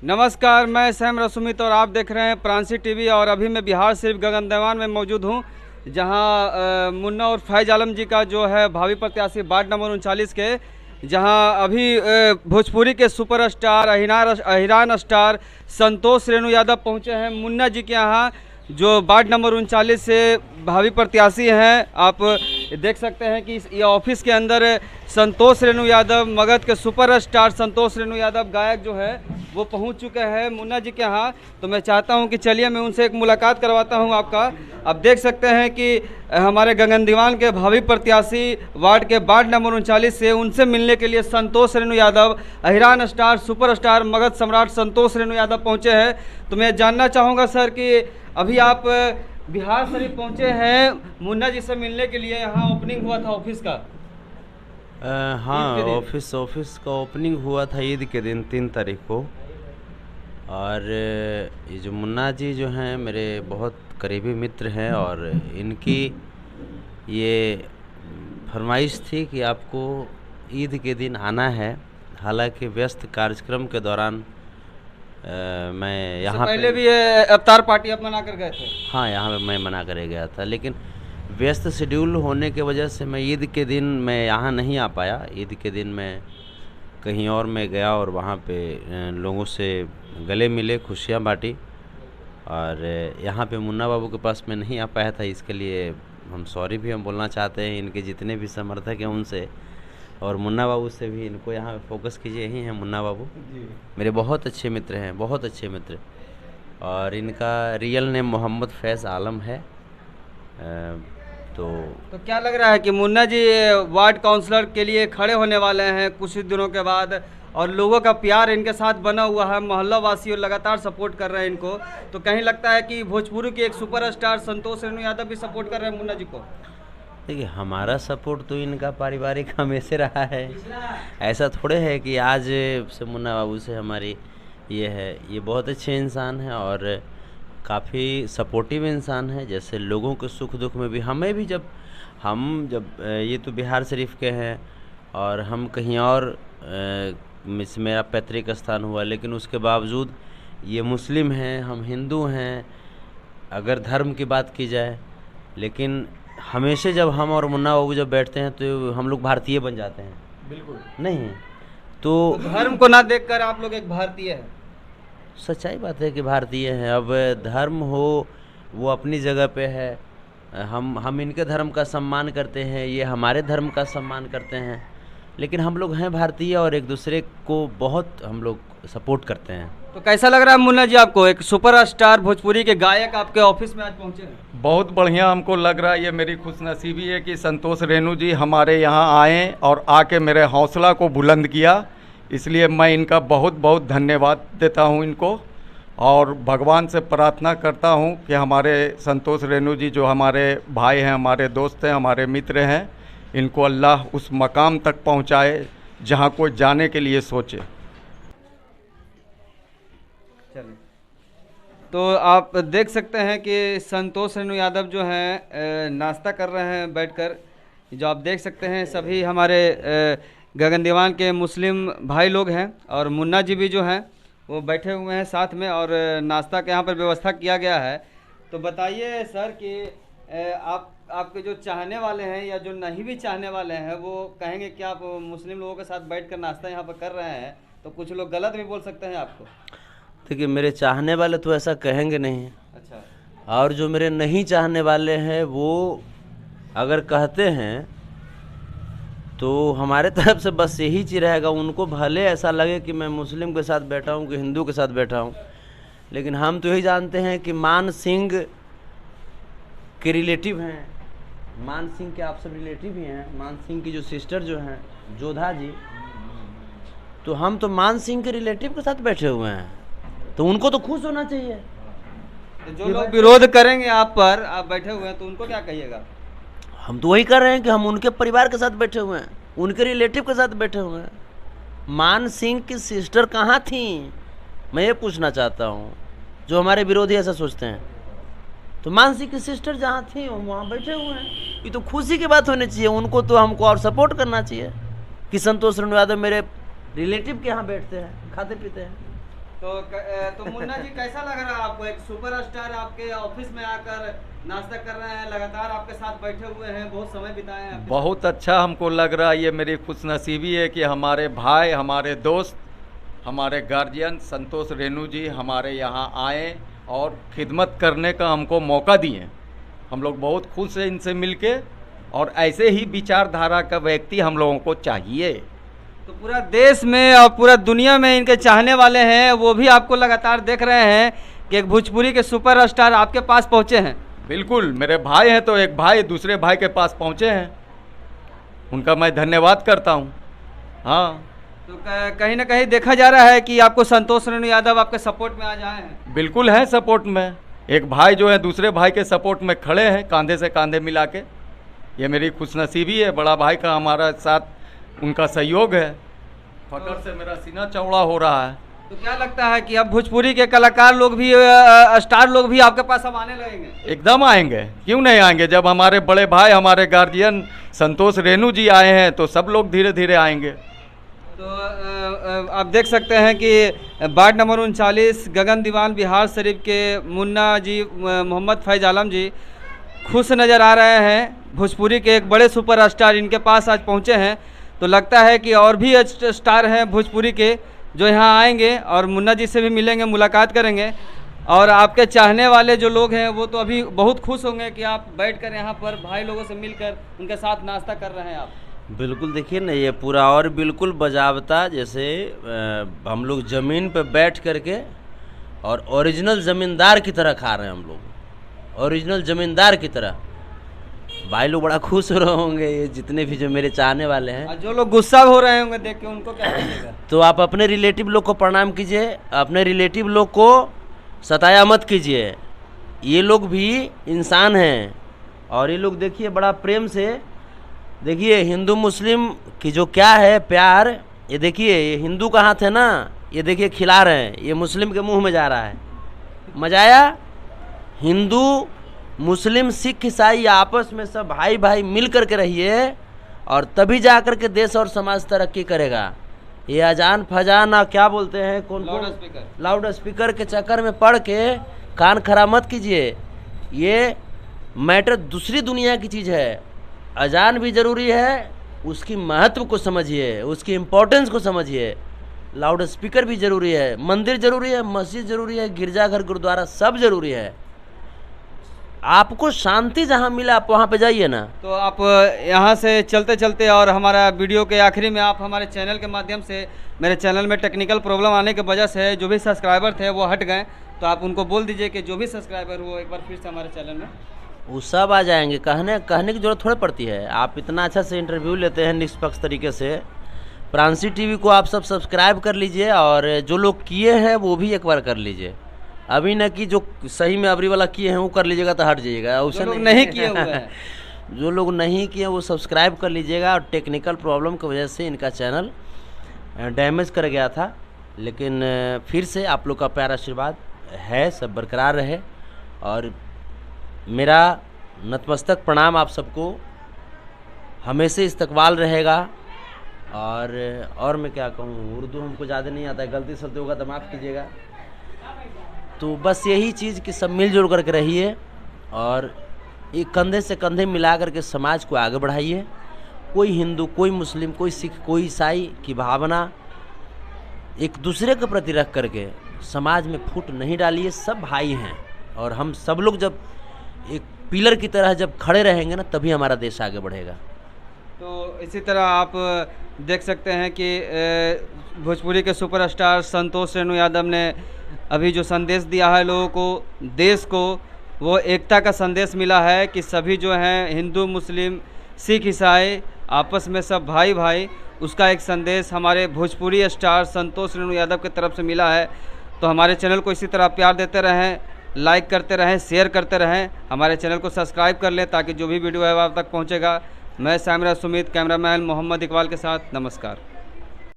नमस्कार, मैं सैम रसुमित और आप देख रहे हैं प्रांसी टीवी। और अभी मैं बिहार शरीफ गगनदीवान में मौजूद हूं, जहां मुन्ना और फैज आलम जी का जो है भावी प्रत्याशी वार्ड नंबर 39 के, जहां अभी भोजपुरी के सुपरस्टार अहिरान स्टार संतोष रेणु यादव पहुंचे हैं मुन्ना जी के यहाँ, जो वार्ड नंबर 39 से भावी प्रत्याशी हैं। आप देख सकते हैं कि ये ऑफिस के अंदर संतोष रेणु यादव, मगध के सुपरस्टार संतोष रेणु यादव गायक जो है वो पहुंच चुके हैं मुन्ना जी के यहाँ। तो मैं चाहता हूं कि चलिए मैं उनसे एक मुलाकात करवाता हूं आपका। आप देख सकते हैं कि हमारे गगनदीवान के भावी प्रत्याशी वार्ड नंबर 39 से उनसे मिलने के लिए संतोष रेणु यादव, अहिरान स्टार सुपरस्टार मगध सम्राट संतोष रेणु यादव पहुँचे हैं। तो मैं जानना चाहूँगा सर कि अभी आप बिहार शरीफ पहुँचे हैं मुन्ना जी से मिलने के लिए, यहाँ ओपनिंग हुआ था ऑफिस का। हाँ, ऑफिस का ओपनिंग हुआ था ईद के दिन 3 तारीख को। और ये जो मुन्ना जी जो हैं मेरे बहुत करीबी मित्र हैं, और इनकी ये फरमाइश थी कि आपको ईद के दिन आना है। हालांकि व्यस्त कार्यक्रम के दौरान मैं यहाँ पहले भी अवतार पार्टी आप मना कर गए थे। हाँ, यहाँ पे मैं मना कर गया था, लेकिन व्यस्त शेड्यूल होने के वजह से मैं ईद के दिन मैं यहाँ नहीं आ पाया। ईद के दिन मैं कहीं और मैं गया और वहाँ पे लोगों से गले मिले, खुशियाँ बांटी। और यहाँ पे मुन्ना बाबू के पास मैं नहीं आ पाया था, इसके लिए हम सॉरी भी हम बोलना चाहते हैं इनके जितने भी समर्थक हैं उनसे, और मुन्ना बाबू से भी। इनको यहाँ फोकस कीजिए, यही हैं मुन्ना बाबू जी। मेरे बहुत अच्छे मित्र हैं, बहुत अच्छे मित्र। और इनका रियल नेम मोहम्मद फैज़ आलम है। तो क्या लग रहा है कि मुन्ना जी वार्ड काउंसलर के लिए खड़े होने वाले हैं कुछ दिनों के बाद, और लोगों का प्यार इनके साथ बना हुआ है, मोहल्ला वासी और लगातार सपोर्ट कर रहे हैं इनको। तो कहीं लगता है कि भोजपुरी के एक सुपरस्टार संतोष रेणु यादव भी सपोर्ट कर रहे हैं मुन्ना जी को। देखिए, हमारा सपोर्ट तो इनका पारिवारिक हमेशा रहा है। ऐसा थोड़े है कि आज से मुन्ना बाबू से हमारी ये है। ये बहुत अच्छे इंसान हैं और काफ़ी सपोर्टिव इंसान है। जैसे लोगों के सुख दुख में भी हमें भी जब ये तो बिहार शरीफ के हैं और हम कहीं और मेरा पैतृक स्थान हुआ, लेकिन उसके बावजूद ये मुस्लिम हैं, हम हिंदू हैं अगर धर्म की बात की जाए। लेकिन हमेशा जब हम और मुन्ना बाबू जब बैठते हैं तो हम लोग भारतीय बन जाते हैं। बिल्कुल नहीं तो धर्म को ना देखकर आप लोग एक भारतीय हैं। सच्चाई बात है कि भारतीय हैं। अब धर्म हो वो अपनी जगह पे है, हम इनके धर्म का सम्मान करते हैं, ये हमारे धर्म का सम्मान करते हैं, लेकिन हम लोग हैं भारतीय और एक दूसरे को बहुत हम लोग सपोर्ट करते हैं। तो कैसा लग रहा है मुन्ना जी आपको, एक सुपरस्टार भोजपुरी के गायक आपके ऑफिस में आज पहुंचे हैं? बहुत बढ़िया हमको लग रहा है। ये मेरी खुशनसीबी है कि संतोष रेणु जी हमारे यहाँ आए और आके मेरे हौसला को बुलंद किया, इसलिए मैं इनका बहुत बहुत धन्यवाद देता हूँ इनको। और भगवान से प्रार्थना करता हूँ कि हमारे संतोष रेणु जी जो हमारे भाई हैं, हमारे दोस्त हैं, हमारे मित्र हैं, इनको अल्लाह उस मकाम तक पहुँचाए जहाँ कोई जाने के लिए सोचे। चलिए, तो आप देख सकते हैं कि संतोष रेणु यादव जो हैं नाश्ता कर रहे हैं बैठकर। जो आप देख सकते हैं सभी हमारे गगनदीवान के मुस्लिम भाई लोग हैं, और मुन्ना जी भी जो हैं वो बैठे हुए हैं साथ में, और नाश्ता के यहाँ पर व्यवस्था किया गया है। तो बताइए सर कि आपके जो चाहने वाले हैं या जो नहीं भी चाहने वाले हैं वो कहेंगे कि आप मुस्लिम लोगों के साथ बैठकर नाश्ता यहाँ पर कर रहे हैं, तो कुछ लोग गलत भी बोल सकते हैं आपको। देखिए, मेरे चाहने वाले तो ऐसा कहेंगे नहीं। अच्छा। और जो मेरे नहीं चाहने वाले हैं वो अगर कहते हैं तो हमारे तरफ से बस यही चीज़ रहेगा, उनको भले ऐसा लगे कि मैं मुस्लिम के साथ बैठा हूँ कि हिंदू के साथ बैठा हूँ, लेकिन हम तो यही जानते हैं कि मान सिंह के रिलेटिव हैं। मान सिंह के आप सब रिलेटिव ही हैं। मान सिंह की जो सिस्टर जो हैं जोधा जी, तो हम तो मान सिंह के रिलेटिव के साथ बैठे हुए हैं, तो उनको तो खुश होना चाहिए। तो जो लोग विरोध करेंगे आप पर, आप बैठे हुए हैं, तो उनको क्या कहिएगा? हम तो वही कर रहे हैं कि हम उनके परिवार के साथ बैठे हुए हैं, उनके रिलेटिव के साथ बैठे हुए हैं। मान सिंह की सिस्टर कहाँ थी, मैं ये पूछना चाहता हूँ। जो हमारे विरोधी ऐसा सोचते हैं, तो मान सिंह की सिस्टर जहाँ थी वहाँ बैठे हुए हैं। ये तो खुशी की बात होनी चाहिए। उनको तो हमको और सपोर्ट करना चाहिए कि संतोष रेणु यादव मेरे रिलेटिव के यहाँ बैठते हैं, खाते पीते हैं। तो मुन्ना जी कैसा लग रहा है आपको, एक सुपरस्टार आपके ऑफिस में आकर नाश्ता कर रहे हैं, लगातार आपके साथ बैठे हुए हैं, बहुत समय बिताए हैं आपके बहुत अच्छा हमको लग रहा है। ये मेरी खुशनसीबी है कि हमारे भाई, हमारे दोस्त, हमारे गार्जियन संतोष रेणु जी हमारे यहाँ आए और खिदमत करने का हमको मौका दिए। हम लोग बहुत खुश हैं इनसे मिलके, और ऐसे ही विचारधारा का व्यक्ति हम लोगों को चाहिए। तो पूरा देश में और पूरा दुनिया में इनके चाहने वाले हैं, वो भी आपको लगातार देख रहे हैं कि एक भोजपुरी के सुपरस्टार आपके पास पहुंचे हैं। बिल्कुल, मेरे भाई हैं तो एक भाई दूसरे भाई के पास पहुंचे हैं, उनका मैं धन्यवाद करता हूं। हाँ, तो कहीं ना कहीं देखा जा रहा है कि आपको संतोष रेणु यादव आपके सपोर्ट में आ जाए हैं। बिल्कुल है सपोर्ट में। एक भाई जो है दूसरे भाई के सपोर्ट में खड़े हैं, कांधे से कांधे मिला के। ये मेरी खुशनसीबी है, बड़ा भाई का हमारा साथ उनका सहयोग है। फकर से मेरा सीना चौड़ा हो रहा है। तो क्या लगता है कि अब भोजपुरी के कलाकार लोग भी, स्टार लोग भी आपके पास अब आने लगेंगे? एकदम आएंगे, क्यों नहीं आएंगे। जब हमारे बड़े भाई, हमारे गार्जियन संतोष रेणु जी आए हैं तो सब लोग धीरे धीरे आएंगे। तो आप देख सकते हैं कि वार्ड नंबर 39 गगन दीवान बिहार शरीफ के मुन्ना जी, मोहम्मद फैज आलम जी खुश नज़र आ रहे हैं। भोजपुरी के एक बड़े सुपरस्टार इनके पास आज पहुंचे हैं। तो लगता है कि और भी स्टार हैं भोजपुरी के जो यहाँ आएंगे और मुन्ना जी से भी मिलेंगे, मुलाकात करेंगे। और आपके चाहने वाले जो लोग हैं वो तो अभी बहुत खुश होंगे कि आप बैठकर यहाँ पर भाई लोगों से मिलकर उनके साथ नाश्ता कर रहे हैं आप। बिल्कुल, देखिए ना, ये पूरा और बिल्कुल बजावता जैसे हम लोग ज़मीन पे बैठ करके और ओरिजिनल ज़मींदार की तरह खा रहे हैं। हम लोग ओरिजिनल ज़मींदार की तरह। भाई लोग बड़ा खुश हो रहे होंगे, ये जितने भी जो मेरे चाहने वाले हैं। और जो लोग गुस्सा हो रहे होंगे देख के, उनको क्या कहिएगा? तो आप अपने रिलेटिव लोग को प्रणाम कीजिए, अपने रिलेटिव लोग को सताया मत कीजिए। ये लोग भी इंसान हैं। और ये लोग देखिए बड़ा प्रेम से, देखिए हिंदू मुस्लिम की जो क्या है प्यार, ये देखिए, ये हिंदू का हाथ है ना, ये देखिए खिला रहे हैं, ये मुस्लिम के मुंह में जा रहा है। मजा आया? हिंदू मुस्लिम सिख ईसाई आपस में सब भाई भाई मिल कर के रहिए, और तभी जा कर के देश और समाज तरक्की करेगा। ये अजान फजान क्या बोलते हैं, कौन लाउड स्पीकर के चक्कर में पढ़ के कान खराब मत कीजिए। ये मैटर दूसरी दुनिया की चीज़ है। अजान भी ज़रूरी है, उसकी महत्व को समझिए, उसकी इम्पोर्टेंस को समझिए। लाउड स्पीकर भी ज़रूरी है, मंदिर ज़रूरी है, मस्जिद ज़रूरी है, गिरजाघर गुरुद्वारा सब ज़रूरी है। आपको शांति जहाँ मिला आप वहाँ पे जाइए ना। तो आप यहाँ से चलते चलते, और हमारा वीडियो के आखिरी में आप हमारे चैनल के माध्यम से, मेरे चैनल में टेक्निकल प्रॉब्लम आने की वजह से जो भी सब्सक्राइबर थे वो हट गए, तो आप उनको बोल दीजिए कि जो भी सब्सक्राइबर वो एक बार फिर से हमारे चैनल में, वो सब आ जाएंगे। कहने की ज़रूरत थोड़ी पड़ती है। आप इतना अच्छा से इंटरव्यू लेते हैं निष्पक्ष तरीके से। प्रांसी टीवी को आप सब सब्सक्राइब कर लीजिए, और जो लोग किए हैं वो भी एक बार कर लीजिए। अभी न कि जो सही में अबरी वाला किए हैं वो कर लीजिएगा तो हट जाइएगा। जो लोग नहीं किए हुए हैं जो लोग नहीं किए वो सब्सक्राइब कर लीजिएगा। और टेक्निकल प्रॉब्लम की वजह से इनका चैनल डैमेज कर गया था, लेकिन फिर से आप लोग का प्यार आशीर्वाद है, सब बरकरार रहे। और मेरा नतमस्तक प्रणाम आप सबको, हमेशा इस्तकबाल रहेगा। और मैं क्या कहूँ, उर्दू हमको ज़्यादा नहीं आता है, गलती सलती होगा तो माफ़ कीजिएगा। तो बस यही चीज़ कि सब मिलजुल करके रहिए, और एक कंधे से कंधे मिला करके समाज को आगे बढ़ाइए। कोई हिंदू, कोई मुस्लिम, कोई सिख, कोई ईसाई की भावना एक दूसरे के प्रति रख करके समाज में फूट नहीं डालिए। सब भाई हैं, और हम सब लोग जब एक पिलर की तरह जब खड़े रहेंगे ना, तभी हमारा देश आगे बढ़ेगा। तो इसी तरह आप देख सकते हैं कि भोजपुरी के सुपरस्टार संतोष रेणु यादव ने अभी जो संदेश दिया है लोगों को, देश को, वो एकता का संदेश मिला है कि सभी जो हैं हिंदू मुस्लिम सिख ईसाई आपस में सब भाई भाई, उसका एक संदेश हमारे भोजपुरी स्टार संतोष रेणु यादव की तरफ से मिला है। तो हमारे चैनल को इसी तरह प्यार देते रहें, लाइक करते रहें, शेयर करते रहें, हमारे चैनल को सब्सक्राइब कर लें ताकि जो भी वीडियो है आप तक पहुँचेगा। मैं सामरा सुमित, कैमरामैन मोहम्मद इकबाल के साथ, नमस्कार।